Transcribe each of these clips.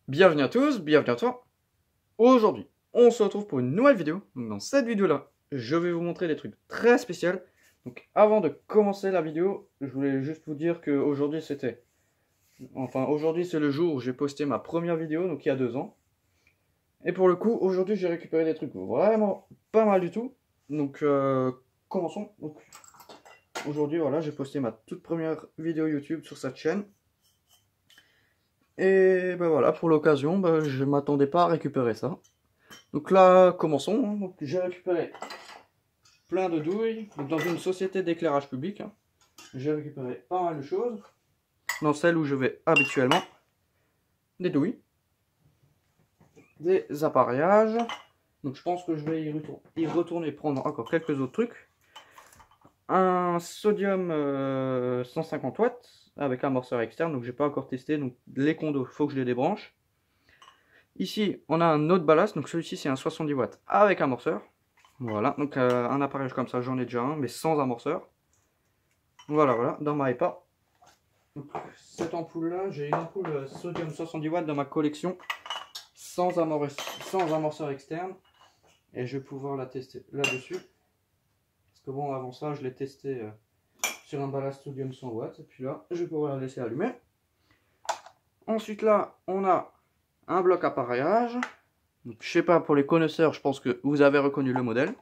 Bienvenue à tous, bienvenue à toi. Aujourd'hui, on se retrouve pour une nouvelle vidéo. Donc, dans cette vidéo-là, je vais vous montrer des trucs très spéciaux. Donc avant de commencer la vidéo, je voulais juste vous dire que aujourd'hui aujourd'hui c'est le jour où j'ai posté ma première vidéo, donc il y a 2 ans. Et pour le coup, aujourd'hui j'ai récupéré des trucs vraiment pas mal du tout. Donc commençons. Donc aujourd'hui voilà, j'ai posté ma toute première vidéo YouTube sur cette chaîne. Et ben voilà, pour l'occasion, je m'attendais pas à récupérer ça. Donc là, commençons. Donc, j'ai récupéré plein de douilles. Donc, dans une société d'éclairage public, j'ai récupéré pas mal de choses. Dans celle où je vais habituellement, des douilles, des appareillages. Donc je pense que je vais y retourner prendre encore quelques autres trucs. Un sodium 150 watts avec un amorceur externe. Donc j'ai pas encore testé. Donc les condos, faut que je les débranche. Ici, on a un autre ballast. Donc celui-ci, c'est un 70 watts avec amorceur. Voilà, donc un appareil comme ça, j'en ai déjà un, mais sans amorceur. Voilà, dans ma EPA. Donc, cette ampoule-là, j'ai une ampoule sodium 70 watts dans ma collection, sans amorceur externe. Et je vais pouvoir la tester là-dessus. Parce que bon, avant ça, je l'ai testé sur un ballast sodium 100 watts. Et puis là, je vais pouvoir la laisser allumer. Ensuite là, on a un bloc appareillage. Donc, je sais pas, pour les connaisseurs, je pense que vous avez reconnu le modèle.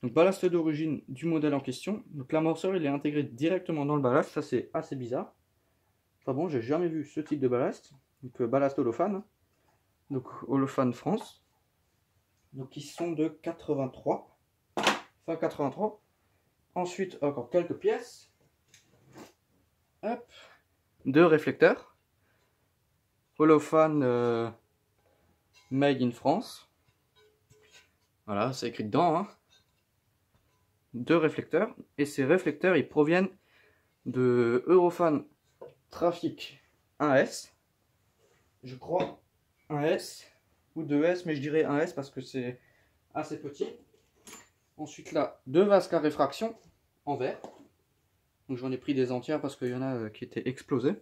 Donc ballast d'origine du modèle en question. Donc l'amorceur il est intégré directement dans le ballast, ça c'est assez bizarre. Enfin bon, j'ai jamais vu ce type de ballast. Donc ballast Holophane. Donc Holophane France. Donc ils sont de 83. Fin 83. Ensuite encore quelques pièces. Hop. 2 réflecteurs. Holophane Made in France. Voilà, c'est écrit dedans. Hein. 2 réflecteurs. Et ces réflecteurs ils proviennent de Eurofan Trafic 1S, je crois 1S ou 2S, mais je dirais 1S parce que c'est assez petit. Ensuite là, 2 vasques à réfraction en verre. Donc j'en ai pris des entières parce qu'il y en a qui étaient explosés.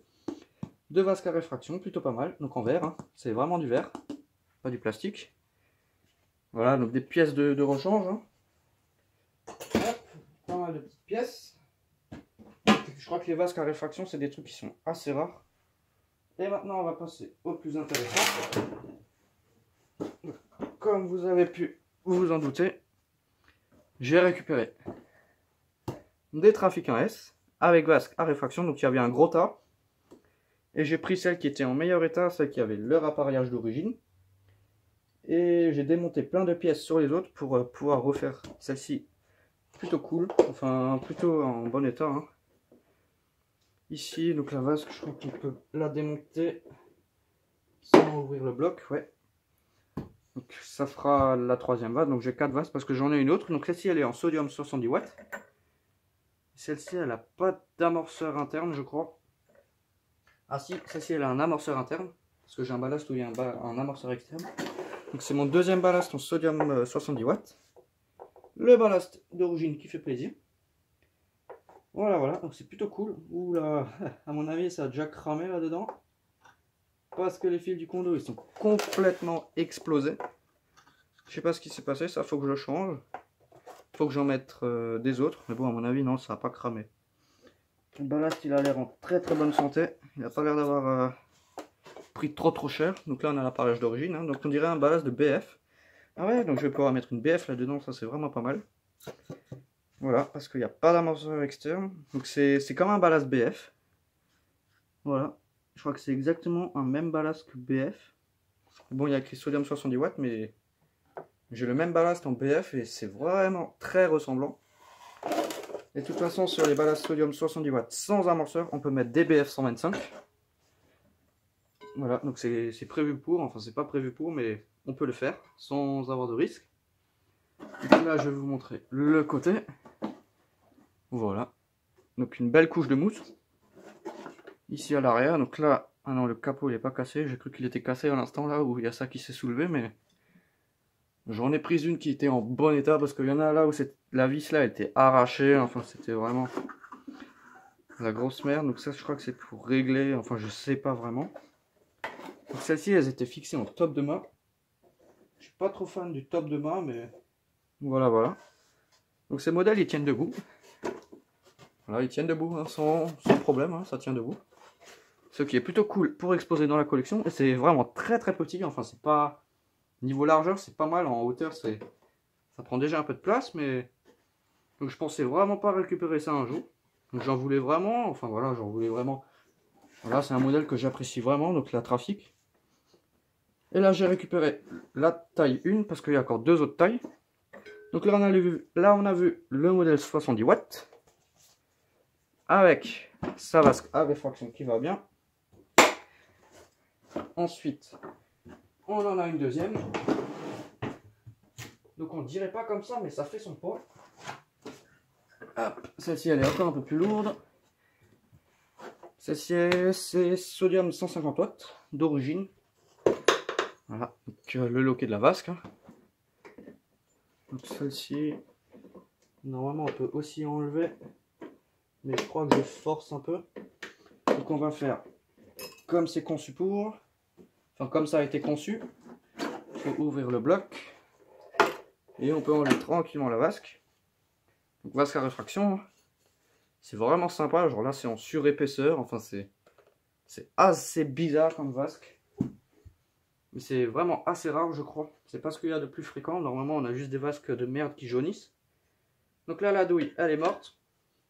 2 vasques à réfraction, plutôt pas mal, donc en verre, hein. C'est vraiment du verre, pas du plastique. Voilà, donc des pièces de rechange. Hein. Hop, pas mal de petites pièces. Je crois que les vasques à réfraction, c'est des trucs qui sont assez rares. Et maintenant, on va passer au plus intéressant. Comme vous avez pu vous en douter, j'ai récupéré des Trafic 1S avec vasque à réfraction. Donc il y avait un gros tas. Et j'ai pris celle qui était en meilleur état, celle qui avait leur appareillage d'origine. Et j'ai démonté plein de pièces sur les autres pour pouvoir refaire celle-ci plutôt cool. Enfin, plutôt en bon état. Hein. Ici, donc la vasque, je crois qu'on peut la démonter sans ouvrir le bloc. Ouais. Donc ça fera la 3e vase. Donc j'ai 4 vases parce que j'en ai une autre. Donc celle-ci elle est en sodium 70 watts. Celle-ci elle n'a pas d'amorceur interne je crois. Ah si, celle-ci elle a un amorceur interne. Parce que j'ai un ballast où il y a un amorceur externe. Donc c'est mon 2e ballast en sodium 70 watts. Le ballast d'origine qui fait plaisir. Voilà, donc c'est plutôt cool. Ouh là, à mon avis ça a déjà cramé là-dedans. Parce que les fils du condo ils sont complètement explosés. Je sais pas ce qui s'est passé, ça faut que je change. Faut que j'en mette des autres. Mais bon, à mon avis, non, ça n'a pas cramé. Le ballast, il a l'air en très bonne santé. Il n'a pas l'air d'avoir pris trop cher. Donc là, on a l'appareillage d'origine. Hein. Donc on dirait un ballast de BF. Ah ouais, donc je vais pouvoir mettre une BF là-dedans. Ça, c'est vraiment pas mal. Voilà, parce qu'il n'y a pas d'amorceur externe. Donc c'est comme un ballast BF. Voilà. Je crois que c'est exactement un même ballast que BF. Bon, il y a écrit sodium 70 watts, mais j'ai le même ballast en BF et c'est vraiment très ressemblant. Et de toute façon, sur les ballasts sodium 70 watts sans amorceur, on peut mettre des BF 125. Voilà, donc c'est prévu pour, enfin c'est pas prévu pour, mais on peut le faire sans avoir de risque. Donc là, je vais vous montrer le côté. Voilà, donc une belle couche de mousse. Ici à l'arrière, donc là, ah non, le capot il est pas cassé, j'ai cru qu'il était cassé à l'instant là où il y a ça qui s'est soulevé, mais j'en ai pris une qui était en bon état parce qu'il y en a là où la vis là était arrachée, enfin c'était vraiment la grosse merde. Donc ça je crois que c'est pour régler, enfin je sais pas vraiment. Celles-ci, elles étaient fixées en top de mât. Je suis pas trop fan du top de mât, mais voilà, voilà. Donc ces modèles, ils tiennent debout. Voilà, ils tiennent debout, hein, sans problème, hein, ça tient debout. Ce qui est plutôt cool pour exposer dans la collection. Et c'est vraiment très très petit. Enfin, c'est pas... Niveau largeur, c'est pas mal. En hauteur, ça prend déjà un peu de place, mais... Donc je pensais vraiment pas récupérer ça un jour. Donc j'en voulais vraiment. Enfin voilà, j'en voulais vraiment. Voilà, c'est un modèle que j'apprécie vraiment, donc la Trafic. Et là, j'ai récupéré la taille 1, parce qu'il y a encore deux autres tailles. Donc là, on a vu le modèle 70 watts. Avec sa vasque à réfraction qui va bien. Ensuite, on en a une deuxième. Donc on dirait pas comme ça, mais ça fait son poids. Hop, celle-ci elle est encore un peu plus lourde. Celle-ci c'est sodium 150 watts d'origine. Voilà, donc le loquet de la vasque. Hein. Donc celle-ci, normalement on peut aussi enlever, mais je crois que je force un peu. Donc on va faire comme c'est conçu pour, enfin comme ça a été conçu. Il faut ouvrir le bloc et on peut enlever tranquillement la vasque. Donc vasque à réfraction, c'est vraiment sympa. Genre là c'est en surépaisseur, enfin c'est assez bizarre comme vasque. Mais c'est vraiment assez rare, je crois. C'est pas ce qu'il y a de plus fréquent. Normalement, on a juste des vasques de merde qui jaunissent. Donc là, la douille, elle est morte.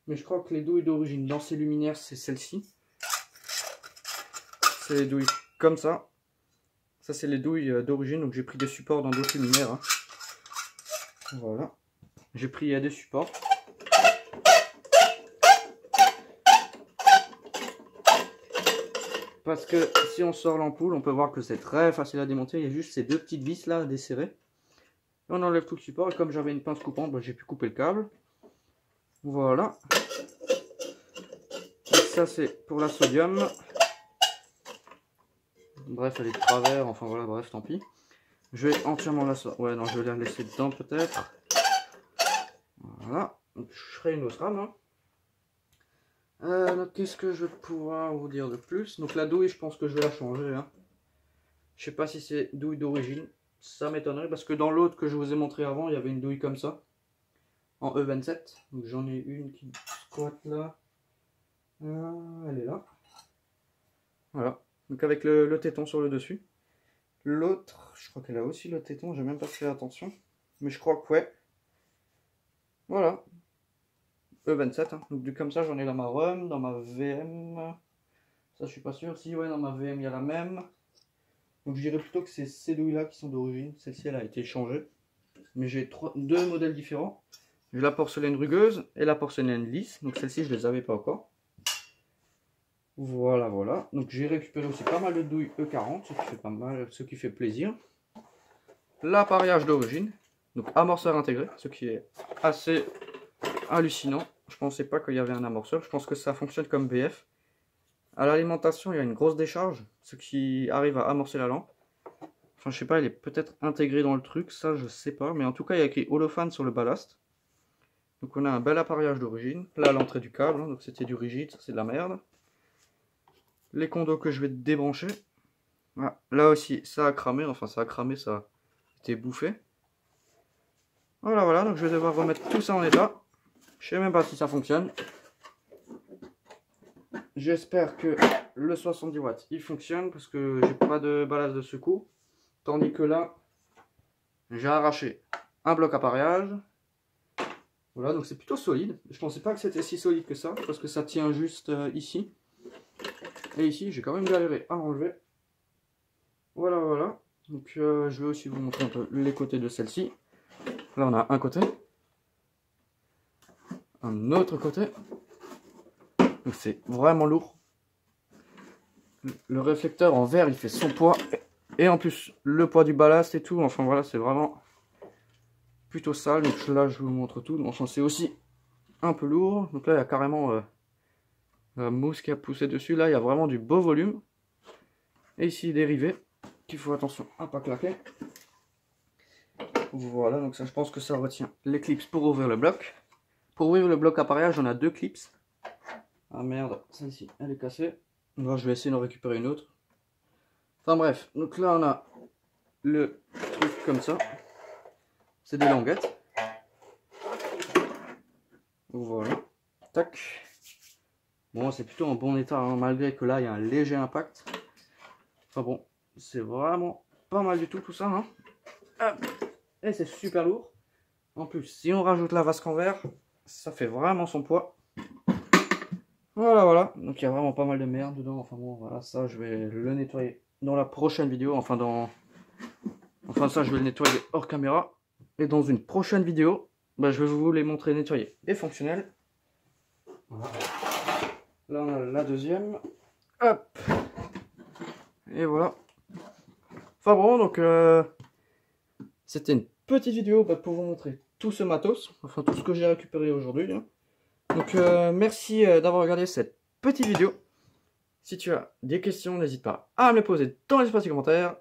Mais je crois que les douilles d'origine dans ces luminaires, c'est celle-ci. C'est les douilles comme ça. Ça, c'est les douilles d'origine. Donc j'ai pris des supports dans d'autres luminaires. Hein. Voilà. J'ai pris des supports. Parce que si on sort l'ampoule, on peut voir que c'est très facile à démonter. Il y a juste ces deux petites vis là à desserrer. Et on enlève tout le support. Et comme j'avais une pince coupante, bah, j'ai pu couper le câble. Voilà. Et ça c'est pour la sodium. Bref, elle est de travers. Enfin voilà, bref, tant pis. Je vais entièrement la sortir. Ouais, non, je vais la laisser dedans peut-être. Voilà. Donc, je ferai une autre rame. Hein. Qu'est-ce que je vais pouvoir vous dire de plus? Donc la douille, je pense que je vais la changer. Hein. Je sais pas si c'est douille d'origine. Ça m'étonnerait parce que dans l'autre que je vous ai montré avant, il y avait une douille comme ça. En E27. Donc j'en ai une qui squatte là. Elle est là. Voilà. Donc avec le téton sur le dessus. L'autre, je crois qu'elle a aussi le téton. J'ai même pas fait attention. Mais je crois que ouais. Voilà. E27, hein. Donc comme ça j'en ai dans ma ROM, dans ma VM, ça je suis pas sûr, si ouais dans ma VM il y a la même, donc je dirais plutôt que c'est ces douilles là qui sont d'origine, celle-ci elle a été changée, mais j'ai deux modèles différents, j'ai la porcelaine rugueuse et la porcelaine lisse, donc celle-ci je les avais pas encore, voilà voilà, donc j'ai récupéré aussi pas mal de douilles E40, ce qui fait pas mal, ce qui fait plaisir, l'appareillage d'origine, donc amorceur intégré, ce qui est assez hallucinant. Je pensais pas qu'il y avait un amorceur. Je pense que ça fonctionne comme VF. À l'alimentation, il y a une grosse décharge, ce qui arrive à amorcer la lampe. Enfin, je sais pas, elle est peut-être intégrée dans le truc, ça je sais pas. Mais en tout cas, il y a écrit holophane sur le ballast. Donc on a un bel appareillage d'origine. Là, l'entrée du câble, hein, donc c'était du rigide, ça c'est de la merde. Les condos que je vais débrancher. Ah, là aussi, ça a cramé. Enfin, ça a cramé, ça a été bouffé. Voilà, voilà. Donc je vais devoir remettre tout ça en état. Je sais même pas si ça fonctionne. J'espère que le 70 watts il fonctionne parce que j'ai pas de ballast de secours. Tandis que là, j'ai arraché un bloc appareillage. Voilà, donc c'est plutôt solide. Je pensais pas que c'était si solide que ça parce que ça tient juste ici. Et ici, j'ai quand même galéré à enlever. Voilà, voilà. Donc je vais aussi vous montrer un peu les côtés de celle-ci. Là, on a un côté. Un autre côté. Donc c'est vraiment lourd. Le réflecteur en verre il fait son poids. Et en plus le poids du ballast et tout. Enfin voilà, c'est vraiment plutôt sale. Donc là je vous montre tout. Enfin c'est aussi un peu lourd. Donc là il y a carrément la mousse qui a poussé dessus. Là il y a vraiment du beau volume. Et ici des rivets qu'il faut attention à pas claquer. Voilà, donc ça je pense que ça retient les clips pour ouvrir le bloc. Pour ouvrir le bloc appareillage on a deux clips. Ah merde, celle-ci, elle est cassée. Là, je vais essayer d'en récupérer une autre. Enfin bref, donc là on a le truc comme ça. C'est des languettes. Voilà. Tac. Bon, c'est plutôt en bon état, hein, malgré que là il y a un léger impact. Enfin bon, c'est vraiment pas mal du tout tout ça. Hein. Hop. Et c'est super lourd. En plus, si on rajoute la vasque en verre, ça fait vraiment son poids. Voilà, voilà. Donc il y a vraiment pas mal de merde dedans. Enfin bon, voilà, ça je vais le nettoyer dans la prochaine vidéo. Enfin ça je vais le nettoyer hors caméra. Et dans une prochaine vidéo, bah, je vais vous les montrer nettoyer et fonctionnels. Voilà. Là on a la deuxième. Hop. Et voilà. Enfin bon, donc c'était une petite vidéo pour vous montrer tout ce matos. Enfin tout ce que j'ai récupéré aujourd'hui. Hein. Donc merci d'avoir regardé cette petite vidéo. Si tu as des questions, n'hésite pas à me les poser dans l'espace des commentaires.